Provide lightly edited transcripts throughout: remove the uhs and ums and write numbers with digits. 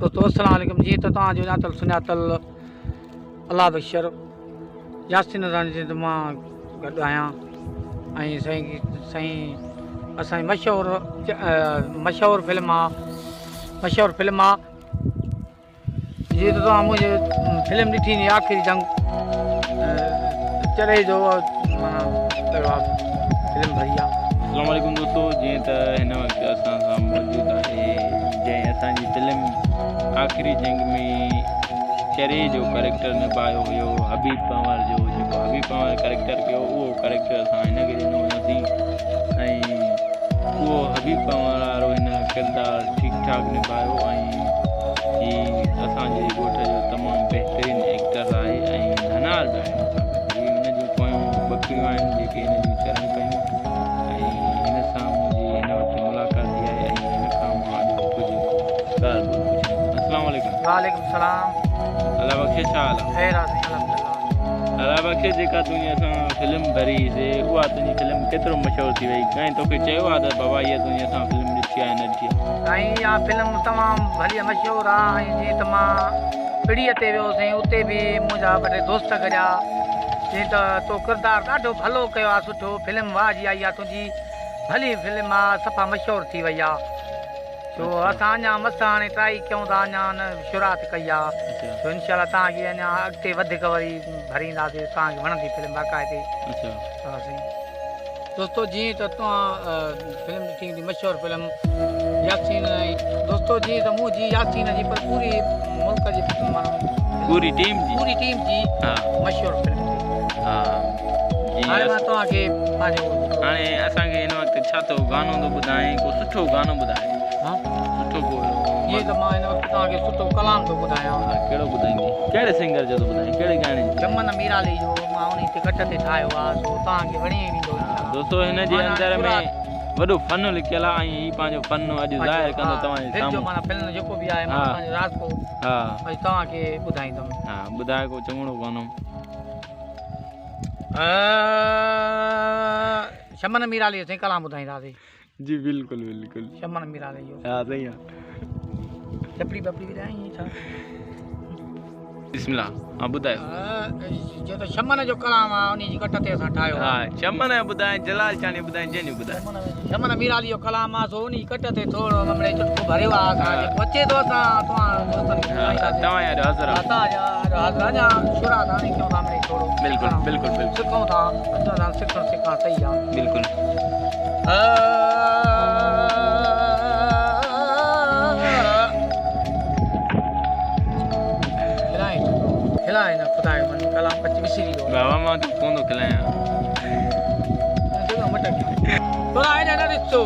दोस्तों अस्सलाम वालेकुम जी। तो तव्हांजो ॼातल सुञातल अला बशर यासीन रानी जी मां गॾु आहियां ऐं साईं असांजी मशहूरु फिल्म आहे जी। त तव्हां मुंहिंजी फिल्म ॾिठी हुई आख़िरी जंग चढ़े जो कयो आहे फिल्म भई आहे। अस्सलाम वालेकुम दोस्तों, जीअं त हिन वक़्तु असां सां मौजूदु आहे जंहिं असांजी फिल्म आख़िरी जंग में चरे जो कैरेक्टर निभायो हुयो, हबीब पंवर जो जेको हबीब पंवर कैरेक्टर कयो उहो कैरेक्टर असां हिनखे ॾिनो हुयोसीं ऐं उहो हबीब पंवर वारो हिन किरदारु ठीकु ठाकु निभायो ऐं हीअ असांजे ॻोठ जो तमामु बहितरीनु एक्टर आहे ऐं धनार बि आहे। हीअ हुन जूं पोयूं बकरियूं आहिनि जेके हिन जूं चरनि कयूं ऐं हिन सां मुंहिंजी हिन वक़्तु मुलाक़ात थी आहे ऐं हिन खां मां अॼु कुझु ॻाल्हि ॿोल पुछां। अस्सलाम वालेकुम। वालेकुम सलाम। अला बख़्शे छा हाल आहे? ख़ैर आहे साईं, अल्हम्दुलिल्लाह। अला बख़्शे जेका तुंहिंजी असां फिल्म भरीसीं उहा तुंहिंजी फिल्म केतिरो मशहूरु थी वई? कंहिं तोखे चयो आहे त बाबा इहा तुंहिंजी असां फिल्म ॾिठी आहे न ॾिठी आहे? साईं इहा फिल्म तमामु भली मशहूरु आहे ऐं जीअं त मां पीढ़ीअ ते वियोसीं उते बि मुंहिंजा ॿ टे दोस्त गॾिया जीअं त तो किरदारु ॾाढो भलो कयो आहे, सुठो फिल्म वाह जी आई आहे तुंहिंजी भली फिल्म आहे, सफ़ा मशहूरु थी वई आहे। छो असां अञा मसां हाणे ट्राई कयूं था, अञा शुरूआत कई आहे। तो इनशाला तव्हांखे अञा अॻिते वधीक वरी भरींदासीं, तव्हांखे वणंदी फिल्म बाक़ाइदे। हा साईं। दोस्तो जीअं त तव्हां फिल्म ॾिठी हूंदी मशहूरु फिल्म यासीन। दोस्तो जीअं त मुंहिंजी यासीन जी पर पूरी मुल्क जी पूरी टीम जी मशहूरु फिल्म थी। हाणे मां तव्हांखे पंहिंजो हाणे असांखे हिन वक़्तु छा थो गानो थो ॿुधाए, को सुठो गानो ॿुधाए। सुठो को जीअं त मां हिन वक़्तु तव्हांखे सुठो कलाम थो ॿुधायां। कहिड़ो ॿुधाईंदी? कहिड़े सिंगर जो थो ॿुधाए? कहिड़े गाने जो? चमन मीराली जो। मां उन ते कट ते ठाहियो आहे, सो तव्हांखे वणी वेंदो। दोस्तो हिन जे अंदर में वॾो फन लिखियल आहे ऐं हीअ पंहिंजो फन अॼु ज़ाहिर कंदो तव्हांजे साम्हूं। माना फिल्म जेको बि आहे मां तव्हांजे राज़ को अॼु तव्हांखे ॿुधाईंदुमि। हा ॿुधाए को चङो गानो। चमन मीराली जो कलाम ॿुधाईंदासीं। जी बिल्कुलु बिल्कुलु। चमन मीराली जो। हा सही आहे। चपड़ी बपड़ी विधाई छा? बिस्मिल्लाह। हा ॿुधायो। जो त चमन जो कलाम आहे उन जी कट ते असां ठाहियो। हा चमन ॿुधाए, जलाल चानी ॿुधाए, जंहिंजो ॿुधाए। चमन मीराली जो कलाम आहे, सो उन कट ते थोरो हमणे चुटको भरियो आहे। असांखे पचे थो असां तव्हां तव्हां यार हाज़िर आहे। अञा शुरूआत हाणे कयूं था हमणे थोरो। बिल्कुलु बिल्कुलु बिल्कुलु सिखूं था, असां सिखणु सही आहे। बिल्कुलु। खिलाए न खुदा जो मन कलाम पची विसरी वियो। बाबा मां तो कोन थो खिलायां। देखो मटक थोड़ा आए ना ॾिसो।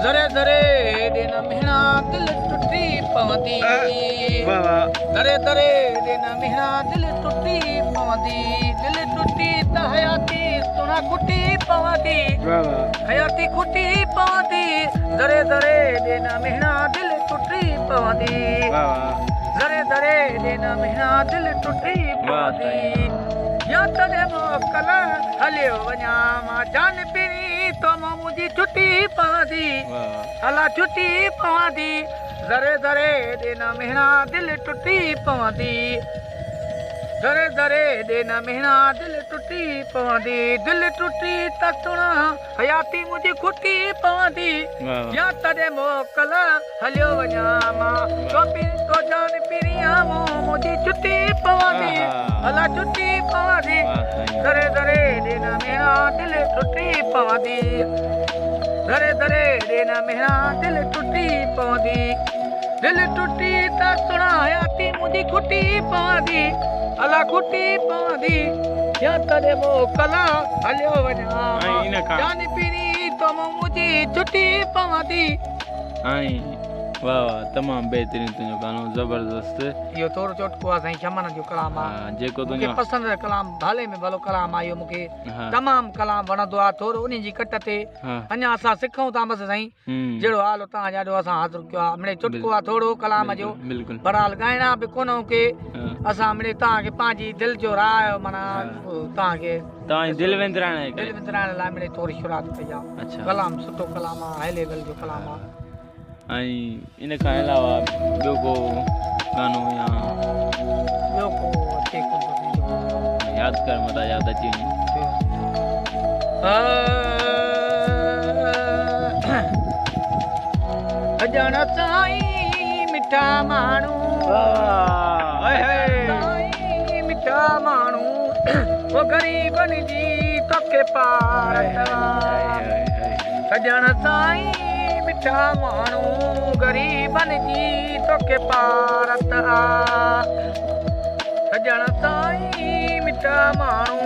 ज़रे ज़रे दिन महीना दिल टुटी पवंदी। ज़रे ज़रे दिन महीना दिल टुटी पवंदी। दिल टुटी त हयाती सुना खुटी पवंदी। हयाती खुटी पवंदी। ज़रे ज़रे दिन महीना दिल टुटी पवंदी। ज़रे ज़रे दिन महीना दिल टुटी पवंदी। या तॾहिं मोकल हलियो वञा मां जान पिरी तो मुंहिंजी छुटी पवंदी। अला छुटी पवंदी। ज़रे ज़रे दिन महीना दिल टुटी पवंदी। ज़रे ज़रे दिन महीना दिल टुटी पवंदी। दिल टुटी त सुणा हयाती मुंहिंजी खुटी पवंदी। या तॾहिं मोकल हलियो वञा मां तो जान पिरिया मुंहिंजी छुटी पवंदी। अला छुटी पवंदी। ज़रे ज़रे दिन महीना दिल टुटी पवंदी। ज़रे ज़रे दिन महीना दिल टुटी पवंदी। दिल टुटी त सुणा हयाती मुंहिंजी खुटी पवंदी। अला खुटी पवंदी। या तॾहिं मोकल हलियो वञा जान पिरी तो मुंहिंजी छुटी पवंदी। वाह वाह तमामु बहितरीनु तुंहिंजो गानो ज़बरदस्त इहो थोरो चोटको आहे साईं चमन जो कलाम आहे हा जेको मूंखे तुंहिंजो पसंदि कलाम भले में भलो कलाम आहे इहो मूंखे हा तमामु कलाम वणंदो आहे थोरो उन जी कट ते हा अञा असां सिखूं था बसि साईं जहिड़ो हाल तव्हां ॾाढो असां हाज़िर कयो आहे मिड़े चुटको आहे थोरो कलाम जो बिल्कुलु बहरहाल ॻाइणा बि कोन के हा असां मिड़े तव्हांखे पंहिंजी दिलि जो राह माना तव्हांखे तव्हांजी दिलि विंदराइण जे दिलि करे विंदराइण लाइ मिड़े थोरी शुरूआत कई आहे अच्छा कलाम सुठो कलाम आहे हाई लेवल जो कलाम आहे ऐं इन खां अलावा ॿियो को गानो या ॿियो को अचे कोन थो थींदो। यादि कर मता यादि अची वञे ॼण साईं मिठा माण्हू साईं मिठा माण्हू वो ग़रीबनि जी तोखे पार ॼण साईं मिठा माण्हू ग़रीबनि जी तोखे पार ॼण साईं मिठा माण्हू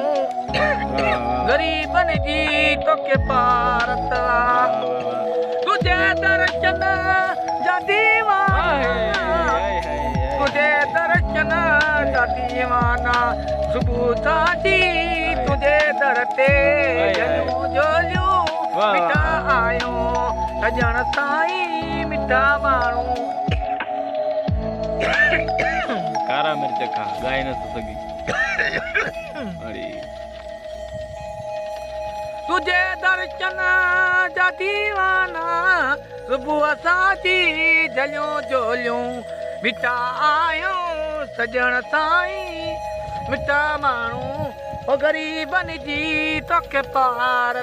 ग़रीबनि जी तोखे पार तुझे दर्शन जा दीवाना तुझे दर्शन जा दीवाना सुबुह सां तुझे दर ते जलियूं जोलियूं मिठा आहियूं ॼण साईं मिठा माण्हू कारा मिर्च खा ॻाए नथो सघे अरे तुझे दर्शन जा दीवाना सुबुह सां जलियूं जोलियूं मिठा आहियूं सजण साईं मिठा माण्हू ओ ग़रीबनि जी तोखे पार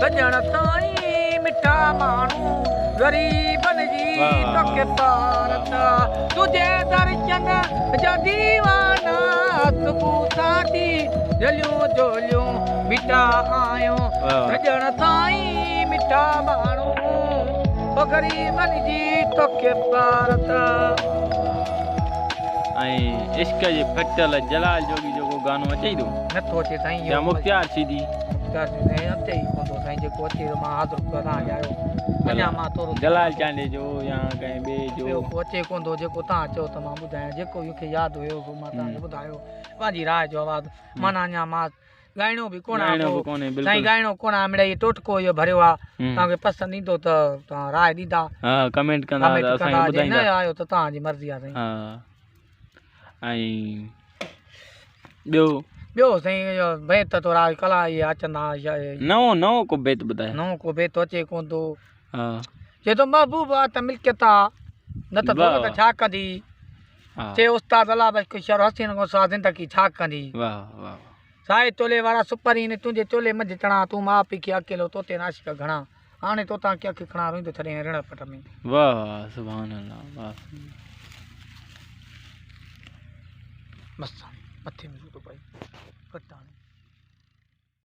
सजण साईं मिठा माण्हू ग़रीबनि जी तोखे पार तुझे दर्शन जा दीवाना सुबुह सां जलियूं जोलियूं मिठा आहियूं सजण साईं मिठा माण्हू ओ ग़रीबनि जी तोखे पार ऐं इश्क जे फटल जलाल जोगी जेको गानो अचे थो नथो अचे साईं या मुख़्तियार सीधी अचे ई कोन थो साईं जेको अचे मां हाज़िर कयो तव्हांखे आयो अञा मां थोरो जलाल चांडे जो या कंहिं ॿिए जो ॿियो को अचे कोन थो जेको तव्हां चओ त मां ॿुधायां जेको मूंखे यादि हुयो मां तव्हांखे ॿुधायो पंहिंजी राय जो आवाज़ु माना अञा मां ॻाइणो बि कोन आहे कोन्हे साईं बिल्कुलु ॻाइणो कोन आहे मिड़ेई टोटको इहो भरियो आहे तव्हांखे पसंदि ईंदो त तव्हां राय ॾींदा हा कमेंट कंदा कमेंट त कंदा असांखे जे न ॿुधाईंदा आयो त तव्हांजी मर्ज़ी आहे साईं हा ऐं ॿियो ॿियो साईं इहो बेत थोरा कला इहे अचंदा नओं नओं को बेत ॿुधाए नओं को बेत अचे कोन थो हा चए थो महबूब आहे त मिल्कियत आहे न त दौलत छा कंदी हा चए उस्ताद अला बस शर हसीन को सा ज़िंदगी छा कंदी वाह वाह साए तोले वारा सुपरीन तुंहिंजे चोले मंझि चणा तूं माउ पीउ खे अकेलो तोते नाशिक घणा हाणे तो तव्हां खे खणा रोईंदो छॾे रण पट में वाह वाह सुभान अल्लाह वाह बसि मथे में सूधो पई